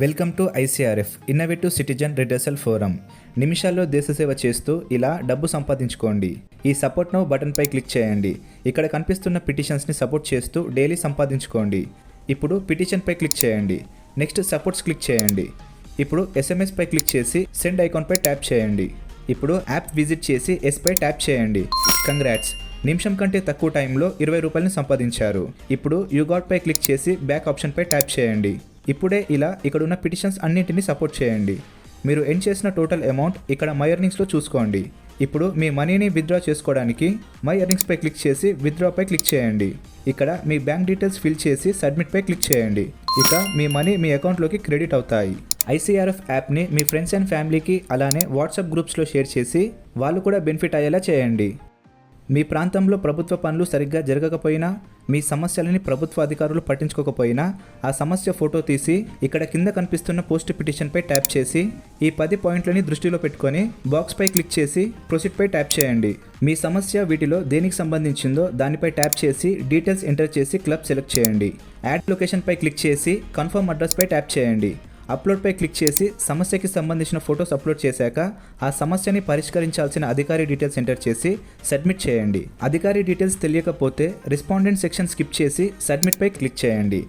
Welcome to ICRF innovative citizen redressal forum. నిమిషాల్లో దేశసేవ చేస్తూ ఇలా డబ్బు సంపాదించుకోండి. ఈ సపోర్ట్ నౌ బటన్పై క్లిక్ చేయండి. ఇక్కడ కనిపిస్తున్న పిటిషన్స్ని సపోర్ట్ చేస్తూ డైలీ సంపాదించుకోండి. ఇప్పుడు పిటిషన్పై క్లిక్ చేయండి. నెక్స్ట్ సపోర్ట్స్ క్లిక్ చేయండి. ఇప్పుడు ఎస్ఎంఎస్పై క్లిక్ చేసి సెండ్ ఐకాన్పై ట్యాప్ చేయండి. ఇప్పుడు యాప్ విజిట్ చేసి ఎస్పై ట్యాప్ చేయండి. కంగ్రాట్స్, నిమిషం కంటే తక్కువ టైంలో 20 రూపాయలని సంపాదించారు. ఇప్పుడు యూగాట్పై క్లిక్ చేసి బ్యాక్ ఆప్షన్పై ట్యాప్ చేయండి. ఇప్పుడే ఇలా ఇక్కడున్న పిటిషన్స్ అన్నింటినీ సపోర్ట్ చేయండి. మీరు ఎర్న్ చేసిన టోటల్ అమౌంట్ ఇక్కడ మై ఎర్నింగ్స్లో చూసుకోండి. ఇప్పుడు మీ మనీని విత్డ్రా చేసుకోవడానికి మై ఎర్నింగ్స్పై క్లిక్ చేసి విత్డ్రాపై క్లిక్ చేయండి. ఇక్కడ మీ బ్యాంక్ డీటెయిల్స్ ఫిల్ చేసి సబ్మిట్పై క్లిక్ చేయండి. ఇక మీ మనీ మీ అకౌంట్లోకి క్రెడిట్ అవుతాయి. ఐసీఆర్ఎఫ్ యాప్ని మీ ఫ్రెండ్స్ అండ్ ఫ్యామిలీకి అలానే వాట్సాప్ గ్రూప్స్లో షేర్ చేసి వాళ్ళు కూడా బెనిఫిట్ అయ్యేలా చేయండి. మీ ప్రాంతంలో ప్రభుత్వ పనులు సరిగ్గా జరగకపోయినా, మీ సమస్యలని ప్రభుత్వ అధికారులు పట్టించుకోకపోయినా ఆ సమస్య ఫోటో తీసి ఇక్కడ కింద కనిపిస్తున్న పోస్ట్ పిటిషన్పై ట్యాప్ చేసి ఈ 10 పాయింట్లని దృష్టిలో పెట్టుకొని బాక్స్పై క్లిక్ చేసి ప్రొసీడ్పై ట్యాప్ చేయండి. మీ సమస్య వీటిలో దేనికి సంబంధించిందో దానిపై ట్యాప్ చేసి డీటెయిల్స్ ఎంటర్ చేసి క్లబ్ సెలెక్ట్ చేయండి. యాడ్ లొకేషన్పై క్లిక్ చేసి కన్ఫర్మ్ అడ్రస్పై ట్యాప్ చేయండి. అప్లోడ్పై క్లిక్ చేసి సమస్యకి సంబంధించిన ఫొటోస్ అప్లోడ్ చేశాక ఆ సమస్యని పరిష్కరించాల్సిన అధికారి డీటెయిల్స్ ఎంటర్ చేసి సబ్మిట్ చేయండి. అధికారి డీటెయిల్స్ తెలియకపోతే రెస్పాండెంట్ సెక్షన్ స్కిప్ చేసి సబ్మిట్పై క్లిక్ చేయండి.